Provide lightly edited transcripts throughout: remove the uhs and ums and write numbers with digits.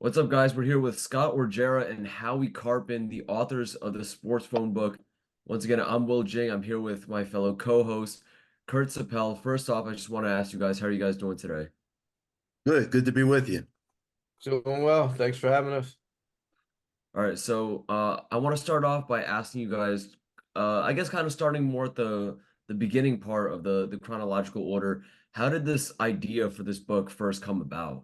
What's up, guys? We're here with Scott Orgera and Howie Karpin, the authors of the Sports Phone book. Once again, I'm Will Jing. I'm here with my fellow co-host, Kurt Sippel. First off, I just want to ask you guys, how are you guys doing today? Good to be with you. Doing well. Thanks for having us. All right, so I want to start off by asking you guys, I guess kind of starting more at the beginning part of the chronological order. How did this idea for this book first come about?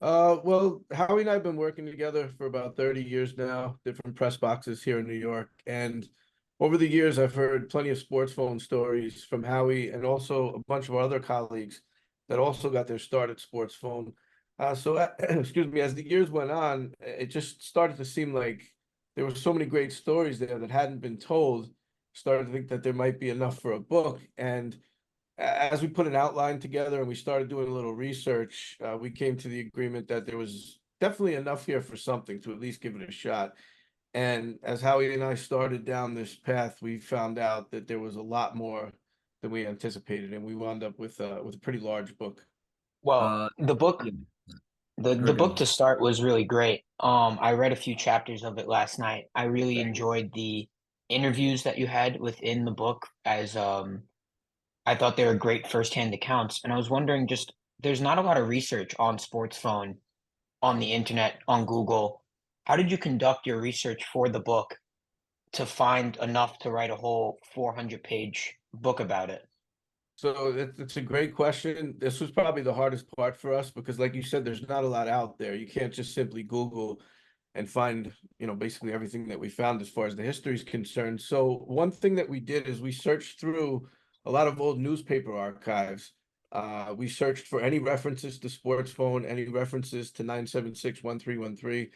Well, Howie and I have been working together for about 30 years now, different press boxes here in New York. And over the years, I've heard plenty of sports phone stories from Howie and also a bunch of our other colleagues that also got their start at sports phone. Excuse me, as the years went on, it just started to seem like there were so many great stories there that hadn't been told. Started to think that there might be enough for a book. And as we put an outline together and we started doing a little research, we came to the agreement that there was definitely enough here for something to at least give it a shot. And as Howie and I started down this path, we found out that there was a lot more than we anticipated, and we wound up with a pretty large book. Well, Uh, the book, yeah, the Kurt, go book ahead. to start was really great. I read a few chapters of it last night. I really enjoyed the interviews that you had within the book as I thought they were great firsthand accounts. And I was wondering just there's not a lot of research on sports phone on the internet, on Google. How did you conduct your research for the book to find enough to write a whole 400-page book about it? So it's a great question. This was probably the hardest part for us because, like you said, there's not a lot out there. You can't just simply Google and find, basically everything that we found as far as the history is concerned. So one thing that we did is we searched through a lot of old newspaper archives. We searched for any references to sports phone, any references to 976-1313,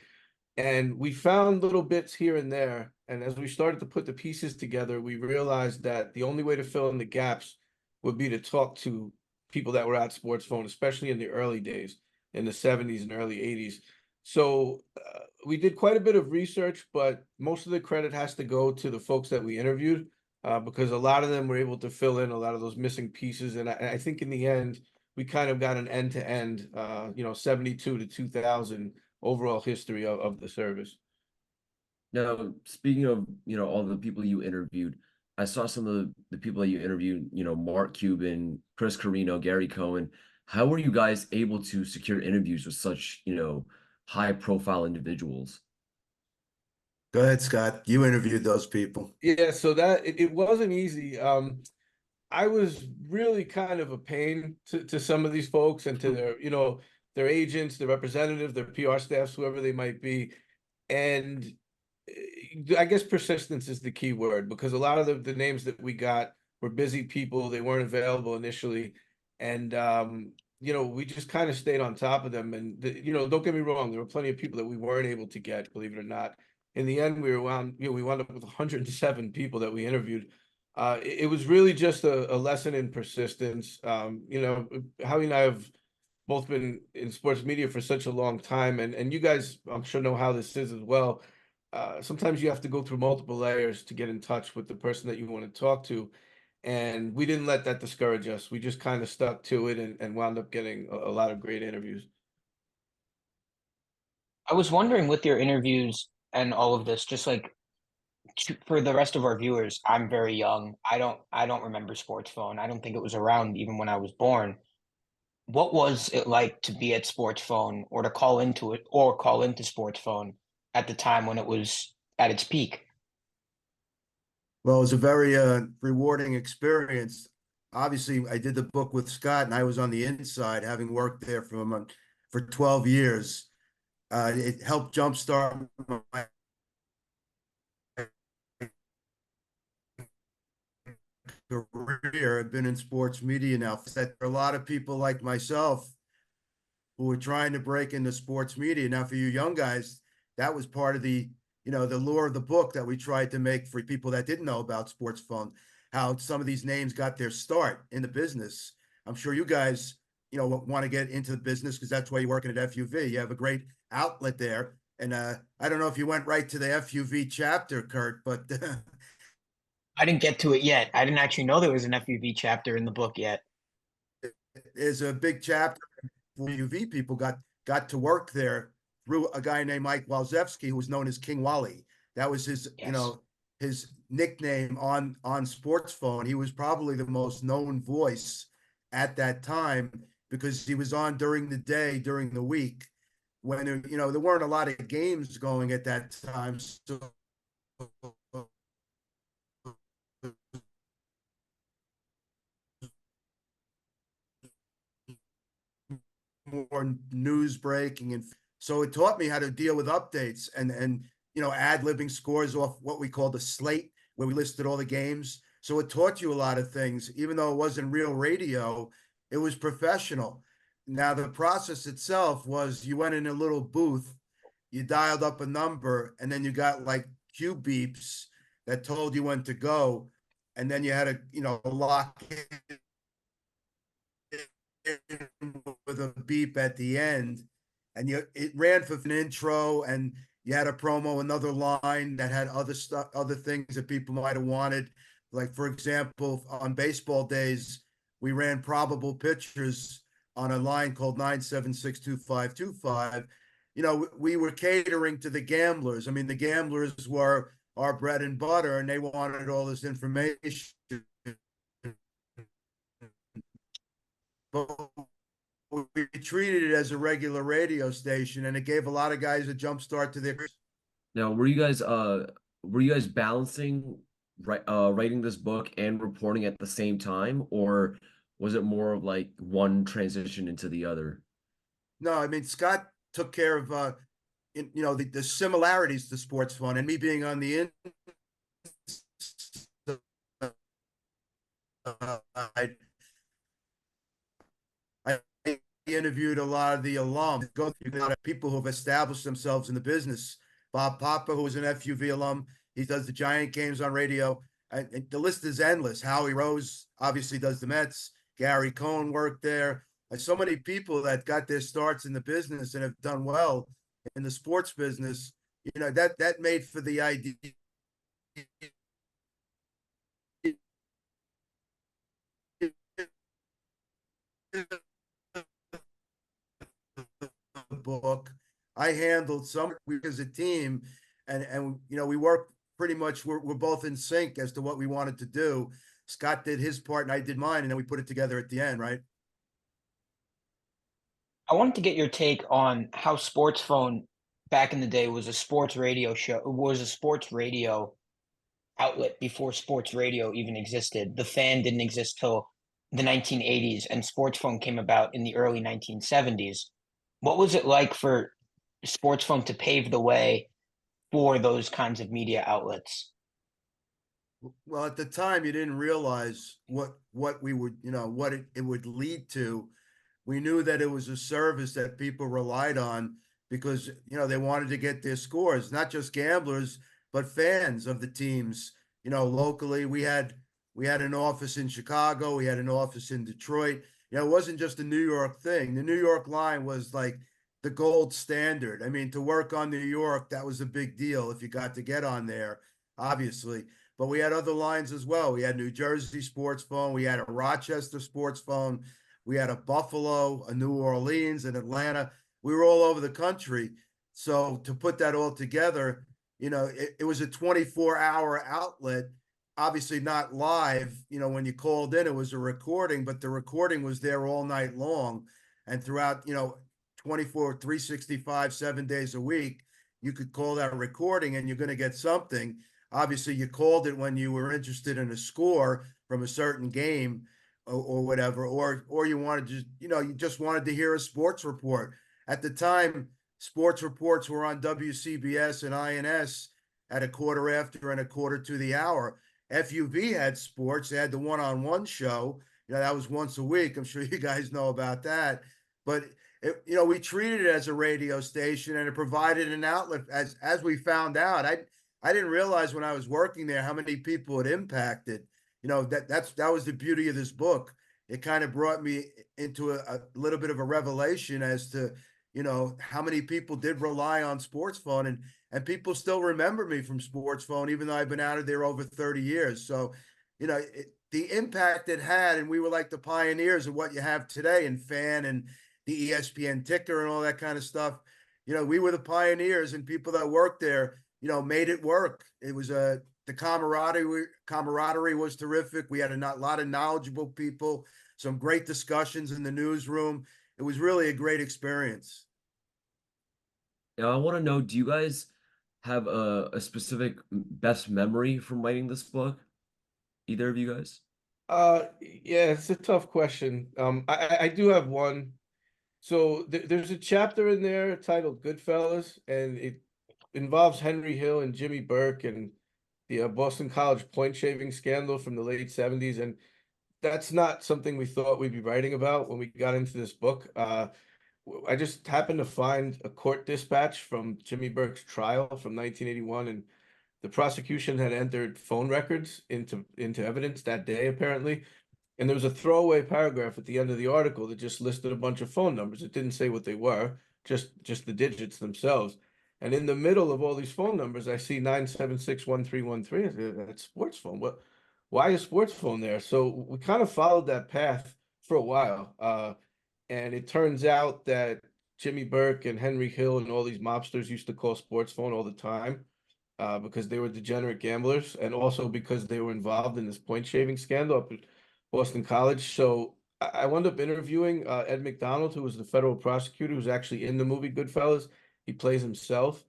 and we found little bits here and there. And as we started to put the pieces together, we realized that the only way to fill in the gaps would be to talk to people that were at sports phone, especially in the early days, in the 70s and early 80s. So we did quite a bit of research, but most of the credit has to go to the folks that we interviewed, because a lot of them were able to fill in a lot of those missing pieces. And I think in the end, we kind of got an end to end, 72 to 2000 overall history of the service. Now, speaking of, all the people you interviewed, I saw some of the people that you interviewed, Mark Cuban, Chris Carino, Gary Cohen. How were you guys able to secure interviews with such, high profile individuals? Go ahead, Scott. You interviewed those people. Yeah, so that it wasn't easy. I was really kind of a pain to some of these folks and to their agents, their representatives, their PR staffs, whoever they might be. And I guess persistence is the key word because a lot of the names that we got were busy people. They weren't available initially. And we just kind of stayed on top of them. And don't get me wrong, there were plenty of people that we weren't able to get, believe it or not. In the end, we wound up with 107 people that we interviewed. It was really just a lesson in persistence. Howie and I have both been in sports media for such a long time, and you guys, I'm sure, know how this is as well. Sometimes you have to go through multiple layers to get in touch with the person that you want to talk to. And we didn't let that discourage us. We just kind of stuck to it and wound up getting a lot of great interviews. I was wondering with your interviews and all of this, just like for the rest of our viewers, I'm very young. I don't remember sports phone. I don't think it was around even when I was born. What was it like to be at sports phone or to call into it or call into sports phone at the time when it was at its peak? Well, it was a very rewarding experience. Obviously, I did the book with Scott, and I was on the inside, having worked there for 12 years. It helped jumpstart my career. I've been in sports media now. That there are a lot of people like myself who are trying to break into sports media. Now, for you young guys, that was part of the lure of the book that we tried to make for people that didn't know about sports phone, how some of these names got their start in the business. I'm sure you guys, want to get into the business because that's why you're working at FUV. You have a great outlet there. And I don't know if you went right to the FUV chapter, Kurt, but I didn't get to it yet. I didn't actually know there was an FUV chapter in the book yet. there's a big chapter where UV people got to work there through a guy named Mike Walzewski, who was known as King Wally. That was his, Yes. his nickname on Sports Phone. He was probably the most known voice at that time because he was on during the day, during the week, when there weren't a lot of games going at that time. So more news breaking, and so it taught me how to deal with updates and ad-libbing scores off what we called a slate, where we listed all the games. So it taught you a lot of things. Even though it wasn't real radio, it was professional. Now the process itself was, you went in a little booth, you dialed up a number, and then you got like cue beeps that told you when to go, and then you had to lock with a beep at the end, and it ran for an intro, and you had a promo, another line that had other stuff, other things that people might have wanted. Like, for example, on baseball days, we ran probable pitchers on a line called 9762525. We were catering to the gamblers. I mean, the gamblers were our bread and butter, and they wanted all this information. But we treated it as a regular radio station, and it gave a lot of guys a jump start to their careers. Now, were you guys balancing writing this book and reporting at the same time, or was it more of like one transition into the other? No, I mean, Scott took care of the similarities to Sports Fun, and me being on the inside. I interviewed a lot of the alums, go through a lot of people who have established themselves in the business. Bob Papa, who was an FUV alum, he does the Giant games on radio. And the list is endless. Howie Rose obviously does the Mets. Gary Cohen worked there. And so many people that got their starts in the business and have done well in the sports business. That made for the idea book. I handled some as a team, and we worked pretty much. We're both in sync as to what we wanted to do. Scott did his part, and I did mine, and then we put it together at the end, right? I wanted to get your take on how Sports Phone back in the day was a sports radio show, was a sports radio outlet before sports radio even existed. The Fan didn't exist till the 1980s, and Sports Phone came about in the early 1970s. What was it like for Sports Phone to pave the way for those kinds of media outlets? Well, at the time, you didn't realize what we would, what it would lead to. We knew that it was a service that people relied on because they wanted to get their scores, not just gamblers, but fans of the teams. Locally, we had an office in Chicago, we had an office in Detroit. It wasn't just a New York thing. The New York line was like the gold standard. I mean, to work on New York, that was a big deal if you got to get on there, obviously. But we had other lines as well. We had New Jersey Sports Phone, we had a Rochester Sports Phone, we had a Buffalo, a New Orleans, an Atlanta. We were all over the country. So to put that all together, it was a 24-hour outlet, obviously not live. When you called in, it was a recording, but the recording was there all night long. And throughout, 24, 365, 7 days a week, you could call that recording and you're going to get something. Obviously, you called it when you were interested in a score from a certain game or whatever, or you wanted to, you just wanted to hear a sports report. At the time, sports reports were on WCBS and INS at a quarter after and a quarter to the hour. FUV had sports. They had the one-on-one show. That was once a week. I'm sure you guys know about that. But we treated it as a radio station, and it provided an outlet. As we found out, I didn't realize when I was working there how many people it impacted. That was the beauty of this book. It kind of brought me into a little bit of a revelation as to how many people did rely on Sports Phone, and people still remember me from Sports Phone, even though I've been out of there over 30 years. So, the impact it had, and we were like the pioneers of what you have today in Fan and the ESPN ticker and all that kind of stuff. You know, we were the pioneers, and people that worked there, you know, made it work. It was the camaraderie was terrific. We had a lot of knowledgeable people, some great discussions in the newsroom. It was really a great experience. Now, I want to know, do you guys have a specific best memory from writing this book? Either of you guys? Yeah, it's a tough question. I do have one. So there's a chapter in there titled Goodfellas, and it involves Henry Hill and Jimmy Burke and the Boston College point shaving scandal from the late 70s. And that's not something we thought we'd be writing about when we got into this book. I just happened to find a court dispatch from Jimmy Burke's trial from 1981, and the prosecution had entered phone records into evidence that day, apparently. And there was a throwaway paragraph at the end of the article that just listed a bunch of phone numbers. It didn't say what they were, just the digits themselves. And in the middle of all these phone numbers, I see 9761313. That's sports phone. What? Why is sports phone there? So we kind of followed that path for a while. And it turns out that Jimmy Burke and Henry Hill and all these mobsters used to call sports phone all the time, because they were degenerate gamblers, and also because they were involved in this point shaving scandal up at Boston College. So I wound up interviewing Ed McDonald, who was the federal prosecutor, who's actually in the movie Goodfellas. He plays himself.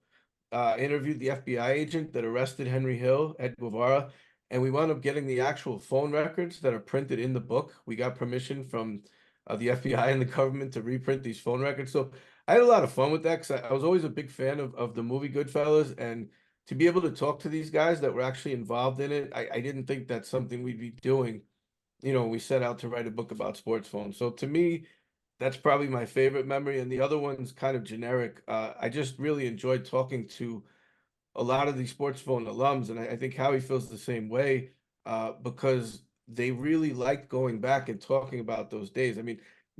Interviewed the FBI agent that arrested Henry Hill, Ed Guevara, and we wound up getting the actual phone records that are printed in the book. We got permission from the FBI and the government to reprint these phone records. So I had a lot of fun with that, because I was always a big fan of the movie Goodfellas, and to be able to talk to these guys that were actually involved in it, I didn't think that's something we'd be doing, we set out to write a book about sports phones. So to me, that's probably my favorite memory. And the other one's kind of generic. I just really enjoyed talking to a lot of these sports phone alums, and I think Howie feels the same way, because they really liked going back and talking about those days. I mean,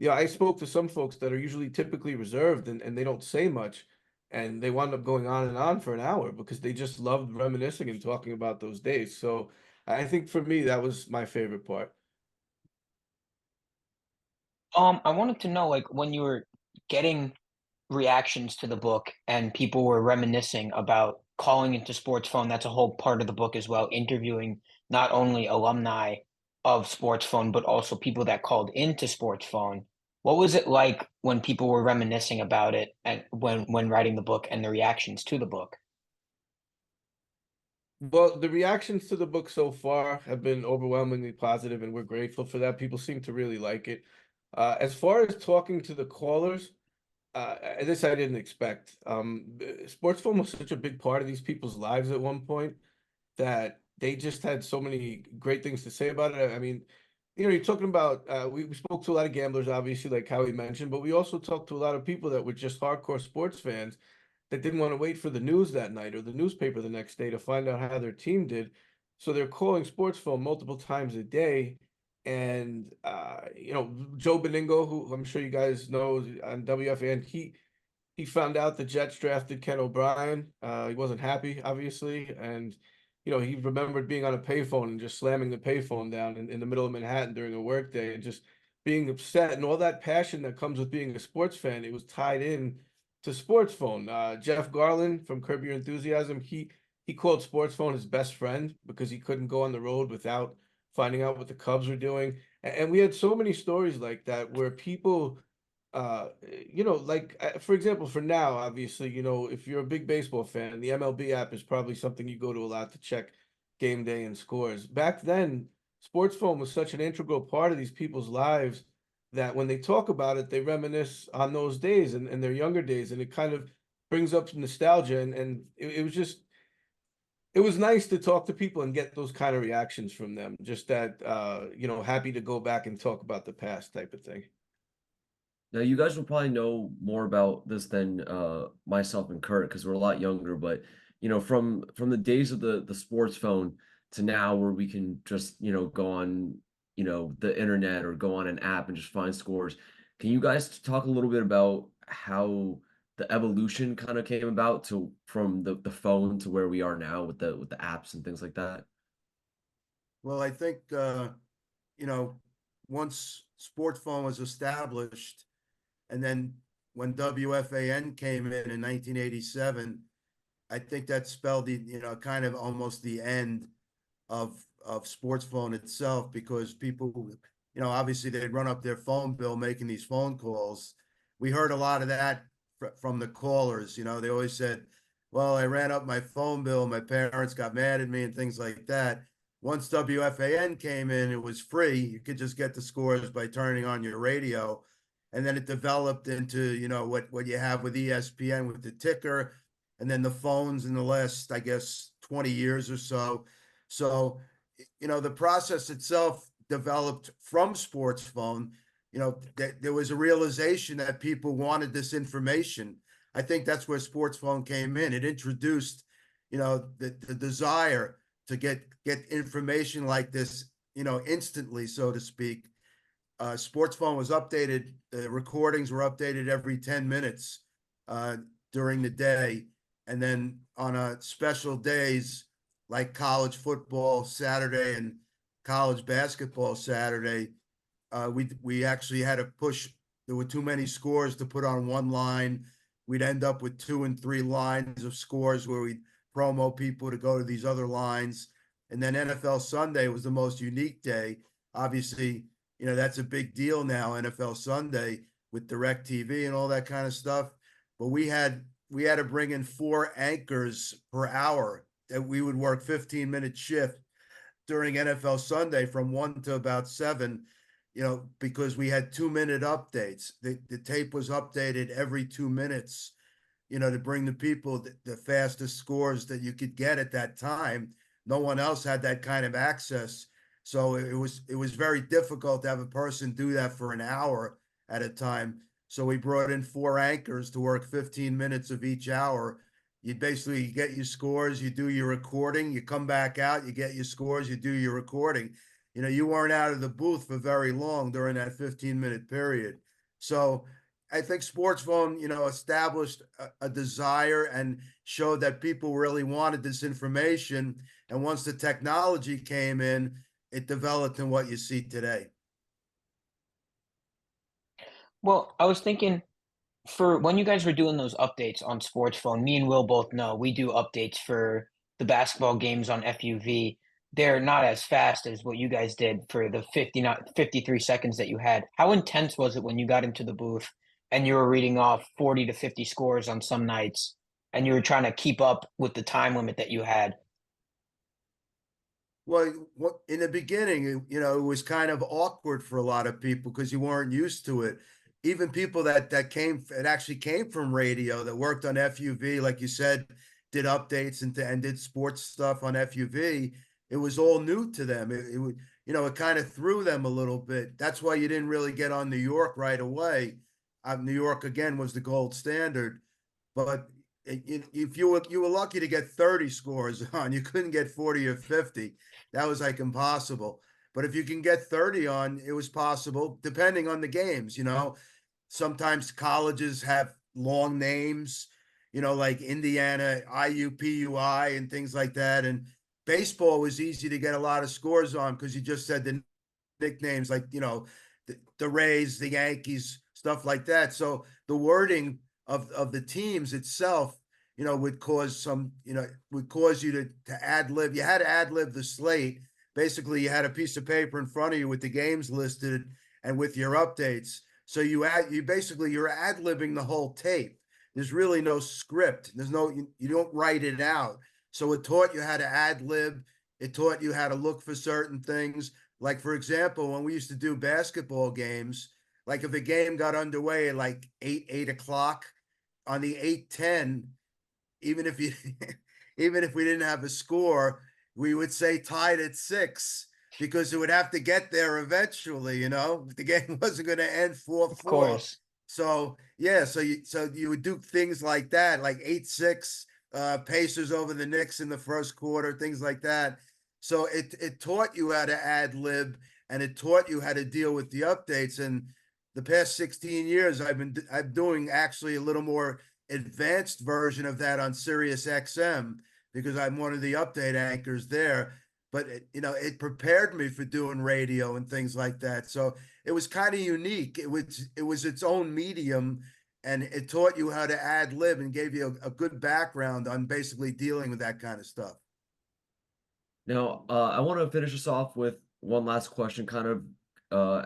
I spoke to some folks that are usually typically reserved, and they don't say much, and they wound up going on and on for an hour because they just loved reminiscing and talking about those days. So I think for me, that was my favorite part. I wanted to know, like, when you were getting reactions to the book and people were reminiscing about calling into sports phone, that's a whole part of the book as well, interviewing not only alumni of sports phone, but also people that called into sports phone. What was it like when people were reminiscing about it and when writing the book and the reactions to the book? Well, the reactions to the book so far have been overwhelmingly positive, and we're grateful for that. People seem to really like it. As far as talking to the callers, this I didn't expect. Sports film was such a big part of these people's lives at one point that they just had so many great things to say about it. I mean, you're talking about, we spoke to a lot of gamblers, obviously, like Howie mentioned, but we also talked to a lot of people that were just hardcore sports fans that didn't want to wait for the news that night or the newspaper the next day to find out how their team did. So they're calling sports film multiple times a day. And Joe Beningo, who I'm sure you guys know on WFAN, he found out the Jets drafted Ken O'Brien. He wasn't happy, obviously, and he remembered being on a payphone and just slamming the payphone down in the middle of Manhattan during a workday and just being upset, and all that passion that comes with being a sports fan. It was tied in to sports phone. Jeff Garland from Curb Your Enthusiasm, he called sports phone his best friend because he couldn't go on the road without finding out what the Cubs were doing. And we had so many stories like that where people, for example, for now, obviously, if you're a big baseball fan, the MLB app is probably something you go to a lot to check game day and scores. Back then, sports phone was such an integral part of these people's lives that when they talk about it, they reminisce on those days and their younger days, and it kind of brings up nostalgia. And it was just, it was nice to talk to people and get those kind of reactions from them. Just that, happy to go back and talk about the past type of thing. Now, you guys will probably know more about this than myself and Kurt because we're a lot younger. But from the days of the sports phone to now, where we can just go on the internet or go on an app and just find scores. Can you guys talk a little bit about how the evolution kind of came about to from the phone to where we are now with the apps and things like that? Well, I think you know, once sports phone was established, And then when WFAN came in 1987, I think that spelled the, kind of almost the end of sports phone itself, because people, obviously they'd run up their phone bill making these phone calls. We heard a lot of that from the callers. They always said, well, I ran up my phone bill, my parents got mad at me and things like that. Once WFAN came in, it was free. You could just get the scores by turning on your radio. And then it developed into, what you have with ESPN with the ticker, and then the phones in the last, I guess, 20 years or so. So, the process itself developed from sports phone. There was a realization that people wanted this information. I think that's where sports phone came in. It introduced, the desire to get information like this, instantly, so to speak. Sports phone was updated. The recordings were updated every 10 minutes during the day. And then on special days like college football Saturday and college basketball Saturday, we actually had to push. There were too many scores to put on one line. We'd end up with 2 and 3 lines of scores where we'd promo people to go to these other lines. And then NFL Sunday was the most unique day. Obviously, that's a big deal now, NFL Sunday with DirecTV and all that kind of stuff. But we had to bring in 4 anchors per hour, that we would work 15-minute shift during NFL Sunday from 1 to about 7, because we had 2-minute updates. The tape was updated every 2 minutes, to bring the people the fastest scores that you could get at that time. No one else had that kind of access. So it was very difficult to have a person do that for an hour at a time. So we brought in 4 anchors to work 15 minutes of each hour. You basically get your scores, you do your recording, you come back out, you get your scores, you do your recording. You weren't out of the booth for very long during that 15-minute period. So I think sports phone, established a desire and showed that people really wanted this information. And once the technology came in, it developed in what you see today. Well, I was thinking, for when you guys were doing those updates on sports phone, me and Will both know we do updates for the basketball games on FUV. They're not as fast as what you guys did for the 53 seconds that you had. How intense was it when you got into the booth and you were reading off 40 to 50 scores on some nights, and you were trying to keep up with the time limit that you had? Well, in the beginning, it was kind of awkward for a lot of people because you weren't used to it. Even people that actually came from radio, that worked on FUV, like you said, did updates and did sports stuff on FUV. It was all new to them. It kind of threw them a little bit. That's why you didn't really get on New York right away. New York again was the gold standard, but if you were lucky to get 30 scores on, you couldn't get 40 or 50. That was like impossible. But if you can get 30 on, it was possible, depending on the games. Sometimes colleges have long names, like Indiana, IUPUI, and things like that. And baseball was easy to get a lot of scores on because you just said the nicknames, like, the Rays, the Yankees, stuff like that. So the wording of the teams itself, would cause you to ad lib. You had to ad lib the slate. Basically, you had a piece of paper in front of you with the games listed and with your updates. So you're ad libbing the whole tape. There's really no script. You don't write it out. So it taught you how to ad lib. It taught you how to look for certain things. Like, for example, when we used to do basketball games, like if a game got underway at like 8 o'clock, on the 8:10, even if we didn't have a score, we would say tied at 6, because it would have to get there eventually. The game wasn't going to end 4-4. Of course. So yeah, so you would do things like that, like 8-6, Pacers over the Knicks in the first quarter, things like that. So it taught you how to ad lib, and it taught you how to deal with the updates. And the past 16 years, I'm doing actually a little more advanced version of that on Sirius XM, because I'm one of the update anchors there. but it prepared me for doing radio and things like that. So it was kind of unique. It was its own medium, and it taught you how to ad lib and gave you a good background on basically dealing with that kind of stuff. Now, I want to finish us off with one last question, kind of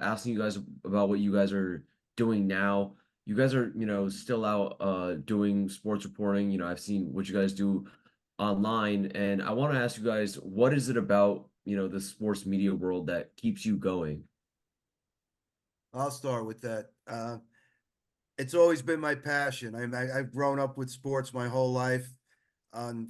asking you guys about what you guys are doing now. You guys are, still out doing sports reporting. I've seen what you guys do online, and I want to ask you guys, what is it about, the sports media world that keeps you going? I'll start with that. It's always been my passion. I've grown up with sports my whole life. I'm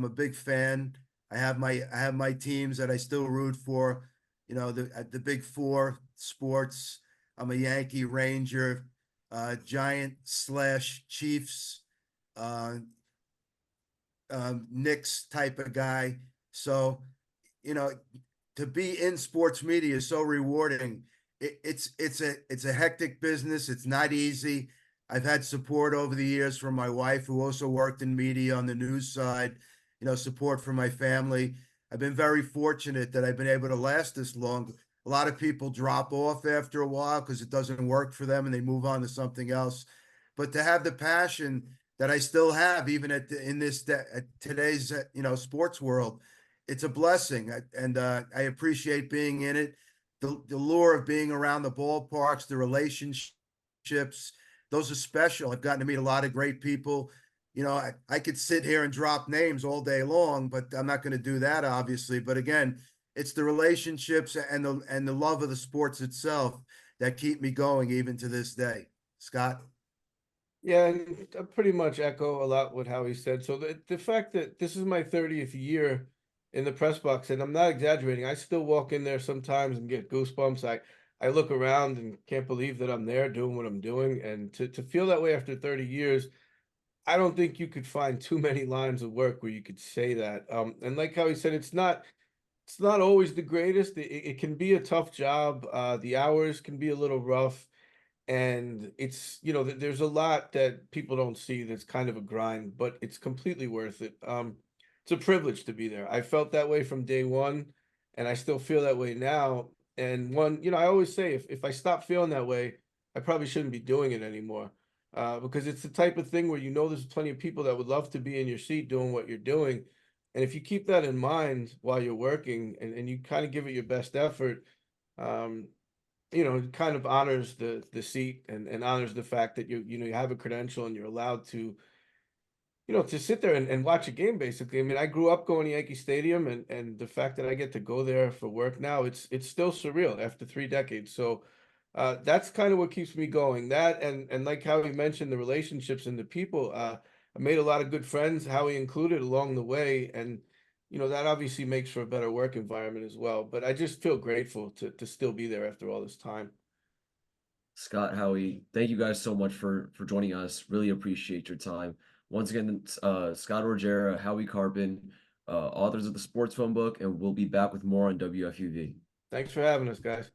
a big fan. I have my teams that I still root for. The big four sports. I'm a Yankee, Ranger, Giant slash Chiefs, uh, Knicks type of guy. So, you know, to be in sports media is so rewarding. It's a hectic business. It's not easy. I've had support over the years from my wife, who also worked in media on the news side. Support from my family. I've been very fortunate that I've been able to last this long. A lot of people drop off after a while because it doesn't work for them and they move on to something else. But to have the passion that I still have, even in this at today's sports world, it's a blessing, and I appreciate being in it. The lure of being around the ballparks, the relationships, those are special. I've gotten to meet a lot of great people. I could sit here and drop names all day long, but I'm not going to do that, obviously. But again, it's the relationships and the love of the sports itself that keep me going even to this day. Scott? Yeah, and I pretty much echo a lot what Howie said. So the fact that this is my 30th year in the press box, and I'm not exaggerating, I still walk in there sometimes and get goosebumps. I look around and can't believe that I'm there doing what I'm doing. And to feel that way after 30 years, I don't think you could find too many lines of work where you could say that. And like how he said, it's not always the greatest. It can be a tough job. The hours can be a little rough, and it's there's a lot that people don't see that's kind of a grind, but it's completely worth it. It's a privilege to be there. I felt that way from day one, and I still feel that way now. And I always say, if I stop feeling that way, I probably shouldn't be doing it anymore, because it's the type of thing where there's plenty of people that would love to be in your seat doing what you're doing. And if you keep that in mind while you're working, and you kind of give it your best effort, um, it kind of honors the seat, and honors the fact that you have a credential and you're allowed to sit there and watch a game, basically. I mean, I grew up going to Yankee Stadium, and the fact that I get to go there for work now, it's still surreal after 3 decades. So that's kind of what keeps me going. That, and like Howie mentioned, the relationships and the people. I made a lot of good friends, Howie included, along the way, and that obviously makes for a better work environment as well. But I just feel grateful to still be there after all this time. Scott, Howie, thank you guys so much for joining us. Really appreciate your time. Once again, Scott Orgera, Howie Karpin, authors of the Sports Phone Book, and we'll be back with more on WFUV. Thanks for having us, guys.